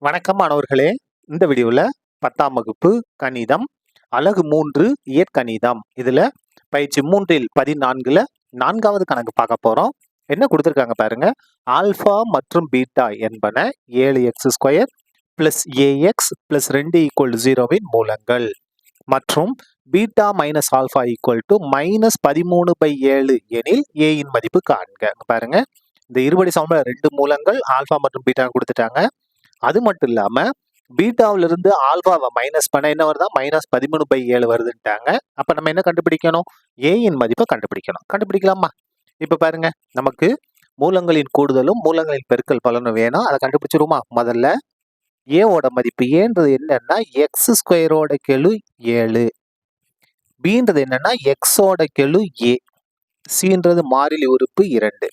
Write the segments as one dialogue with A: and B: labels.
A: வணக்கம் மாணவர்களே. இந்த வீடியோவில் 10ஆம் வகுப்பு கணிதம் அலகு 3 இயற்கணிதம் இதில் பயிற்சி 3இல் 14ல் 4வது கணக்கு பார்க்க போகிறோம். என்ன கொடுத்துருக்காங்க பாருங்க. ஆல்ஃபா மற்றும் பீட்டா என்பன 7x² + ax + 2 = 0வின் மூலங்கள் மற்றும் பீட்டா மைனஸ் ஆல்ஃபா -13/7 எனில் a இன் மதிப்பு காண்க. பாருங்க, இந்த இருபடி சமன்பாடு 2 மூலங்கள் ஆல்ஃபா மற்றும் பீட்டா கொடுத்துட்டாங்க. அது மட்டும் இல்லாம பீட்டாவிலிருந்து ஆல்பாவை மைனஸ் பண்ண என்ன வருதா, -13/7 வருதுன்ட்டாங்க. அப்ப நம்ம என்ன கண்டுபிடிக்கணும்? ஏயின் மதிப்பை கண்டுபிடிக்கணும். கண்டுபிடிக்கலாமா? இப்ப பாருங்க, நமக்கு மூலங்களின் கூடுதலும் மூலங்களின் பெருக்கல் பலனும் வேணும். அதை கண்டுபிடிச்சிருமா? முதல்ல ஏவோட மதிப்பு, ஏன்றது என்னன்னா x² கெழு 7, பீன்றது என்னன்னா xோட கெழு a, cன்றது மாறிலி உறுப்பு 2.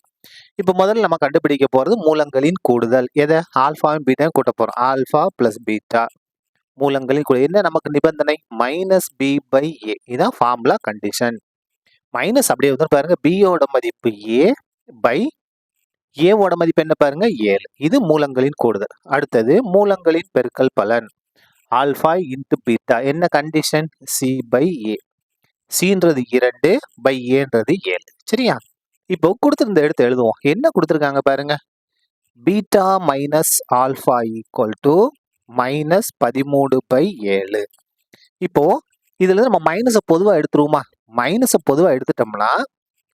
A: இப்ப முதல்ல நம்ம கண்டுபிடிக்க போறது மூலங்களின் கூடுதல். எதை? ஆல்பாவும் பீட்டா கூட்ட போறோம். ஆல்பா பிளஸ் பீட்டா மூலங்களின் கூடுதல். என்ன நமக்கு நிபந்தனை? -b/a. இதான் ஃபார்முலா கண்டிஷன். மைனஸ் அப்படியே வந்து பாருங்க, பியோட மதிப்பு a பை ஏவோட மதிப்பு என்ன பாருங்க 7. இது மூலங்களின் கூடுதல். அடுத்தது மூலங்களின் பெருக்கல் பலன். ஆல்பா இன்ட்டு பீட்டா என்ன கண்டிஷன்? c/a. cன்றது 2 பை ஏன்றது 7. சரியா? இப்போ கொடுத்திருந்த எடுத்து எழுதுவோம். என்ன கொடுத்துருக்காங்க பாருங்க. Beta minus alpha -13/7. இப்போ இதுல நம்ம மைனஸை பொதுவாக எடுத்துருவோமா? மைனஸை பொதுவாக எடுத்துட்டோம்னா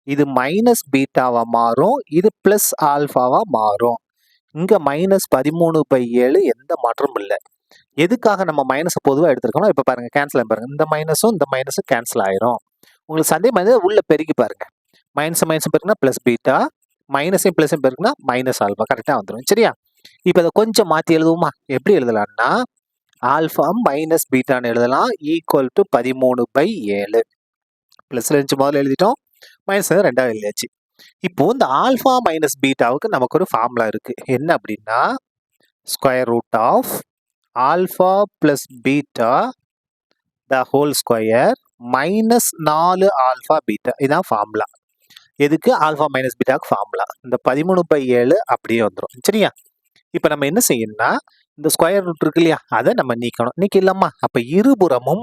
A: இது மைனஸ் பீட்டாவா மாறும், இது பிளஸ் ஆல்ஃபாவா மாறும். இங்க -13/7 எந்த மாற்றமும் இல்லை. எதுக்காக நம்ம மைனஸை பொதுவாக எடுத்துருக்கோம்? இப்போ பாருங்க, கேன்சல் பாருங்க, இந்த மைனஸும் இந்த மைனஸும் கேன்சல் ஆயிரும். உங்களுக்கு சந்தேகம் வந்து உள்ள பெருக்கி பாருங்க. மைனஸ் பெருக்குனா பிளஸ் பீட்டா, மைனஸையும் பிளஸையும் பெருக்குனா மைனஸ் ஆல்பா. கரெக்டாக வந்துடும். சரியா? இப்போ அதை கொஞ்சம் மாற்றி எழுதுவோமா? எப்படி எழுதலாம்னா ஆல்ஃபா மைனஸ் பீட்டான்னு எழுதலாம் = 13/7. பிளஸ் 2 முதல்ல எழுதிட்டோம், மைனஸ் 2 எழுதியாச்சு. இப்போ இந்த ஆல்ஃபா மைனஸ் பீட்டாவுக்கு நமக்கு ஒரு ஃபார்முலா இருக்கு. என்ன அப்படின்னா √, alpha plus beta the whole square -4 alpha beta. இதான் ஃபார்முலா. எதுக்கு? ஆல்ஃபா மைனஸ் பீட்டாவுக்கு ஃபார்முலா. இந்த 13/7 அப்படியே வந்துடும். சரியா? இப்போ நம்ம என்ன செய்யணும்னா இந்த ஸ்கொயர் ரூட் இருக்கு இல்லையா, அதை நம்ம நீக்கணும். நீக்கலாமா? அப்ப இருபுறமும்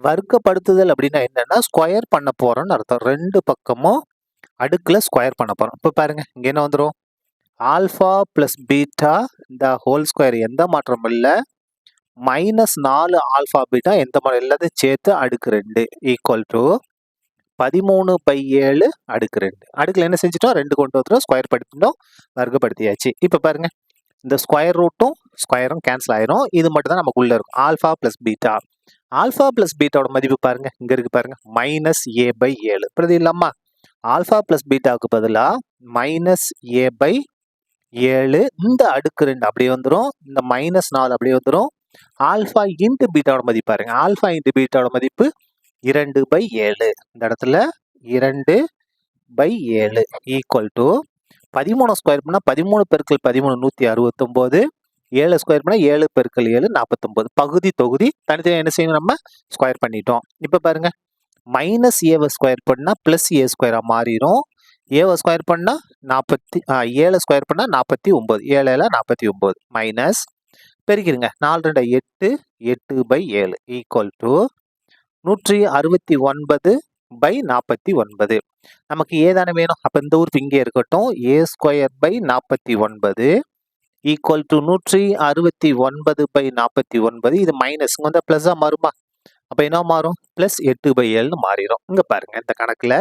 A: வர்க்கப்படுத்துதல் அப்படின்னா என்னன்னா ஸ்கொயர் பண்ண போறோம்னு அர்த்தம். 2 பக்கமும் அடுக்குல ஸ்கொயர் பண்ண போறோம். இப்போ பாருங்க, இங்க என்ன வந்துடும்? Alpha plus beta the whole square எந்த மாற்றமும் இல்லை, -4 ஆல்ஃபா பீட்டா எந்த மாற்றம், எல்லாத்தையும் சேர்த்து அடுக்கு 2 = 13/7 அடுக்கு 2. அடுக்குல என்ன செஞ்சிட்டோம்? 2 கொண்டு வந்துட்டோம், ஸ்கொயர் படுத்திட்டோம், வர்க்கப்படுத்தியாச்சு. இப்போ பாருங்க, இந்த ஸ்கொயர் ரூட்டும் ஸ்கொயரும் கேன்சல் ஆயிரும். இது மட்டும் தான் நமக்கு உள்ள இருக்கும். Alpha plus beta. Alpha plus பீட்டாவோட மதிப்பு பாருங்க, இங்க இருக்கு பாருங்க, -a/7. பிரதி இல்லாமா? ஆல்ஃபா பிளஸ் பீட்டாவுக்கு பதிலாக -a/7. இந்த அடுக்கு 2 அப்படியே வந்துடும், இந்த -4 அப்படியே வந்துடும். ஆல்ஃபா இன்ட்டு பீட்டாவோட மதிப்பு பாருங்க. ஆல்ஃபா இன்ட்டு பீட்டாவோட மதிப்பு 2/7. இந்த இடத்துல 2/7 = 13 ஸ்கொயர் பண்ணா 13 × 13 169. 7 ஸ்கொயர் பண்ணா 7 × 7 49. பகுதி தொகுதி தனித்தனியாக என்ன செய்யணும்? நம்ம ஸ்கொயர் பண்ணிட்டோம். இப்போ பாருங்க, -a ஸ்கொயர் பண்ணா +a ஸ்கொயரா மாறிடும். ஏவை ஸ்கொயர் பண்ணா 7 ஸ்கொயர் பண்ணா 49. 7 49 மைனஸ் பெருக்கிடுங்க. 4 2 8, 8/7 = 169/49. நமக்கு ஏதானே வேணும். அப்ப இந்த உறுப்பு இங்கே இருக்கட்டும். a²/49 = 169/49. இது மைனஸ் வந்து பிளஸ்ஸா மாறுமா? அப்ப என்ன மாறும்? +8/7 மாறிடும். இங்க பாருங்க, இந்த கணக்குல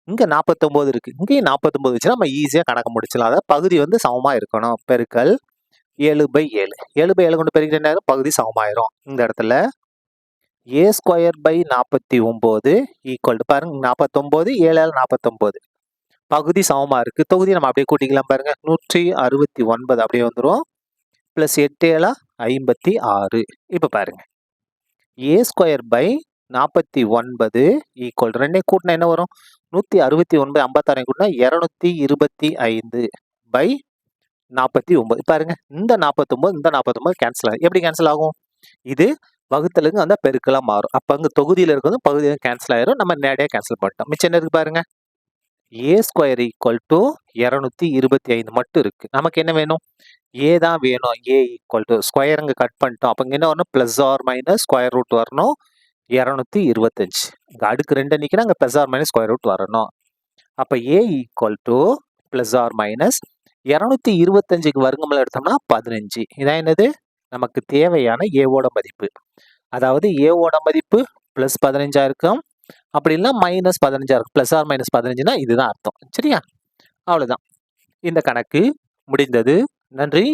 A: இங்க 49 இருக்கு, இங்கேயும் 49 வச்சு நம்ம ஈஸியா கணக்கு முடிச்சலாம். அதாவது பகுதி வந்து சமமா இருக்கணும். பெருக்கல் 7/7. 7/7 கொண்டு பெருக்கிட்டு பகுதி சமமாயிரும். இந்த இடத்துல a²/49 = பாருங்க 49, 7 49. பகுதி சமமா இருக்கு. தொகுதி நம்ம அப்படியே கூட்டிக்கலாம் பாருங்க. 169 அப்படியே வந்துடும், +8 56. இப்ப பாருங்க, a²/49 = 2 கூட்டினா என்ன வரும்? 169 56 கூட்டினா 225/49. பாருங்க, இந்த 49 இந்த 49 கேன்சல் ஆகும். எப்படி கேன்சல் ஆகும்? இது வகுத்தலுக்கு அந்த பெருக்கலா மாறும். அப்ப அங்க தொகுதியில இருக்கிறது பகுதியில கேன்சல் ஆயிரும். நம்ம நேரடியாக கேன்சல் பண்ணிட்டோம். மிச்சம் என்ன இருக்கு பாருங்க, ஏ ஸ்கொயர் ஈக்குவல் டு 225 மட்டும் இருக்கு. நமக்கு என்ன வேணும்? ஏ தான் வேணும். ஏ ஈக்குவல் டு ஸ்கொயர் அங்கே கட் பண்ணிட்டோம். அப்போ இங்கே என்ன வரணும்? Plus or minus square root வரணும். 225. இங்கே அடுக்கு 2 நிற்கிறேன், அங்கே plus or minus square root வரணும். அப்போ A equal to plus or minus 225க்கு வர்க்கமூலம் எடுத்தோம்னா 15. இதான் என்னது? நமக்கு தேவையான ஏவோட மதிப்பு. அதாவது ஏவோட மதிப்பு ப்ளஸ் 15 இருக்கும், அப்படி இல்லைன்னா மைனஸ் 15 இருக்கும். ப்ளஸ் ஆர் மைனஸ் 15னா இதுதான் அர்த்தம். சரியா? அவ்வளோதான். இந்த கணக்கு முடிந்தது. நன்றி.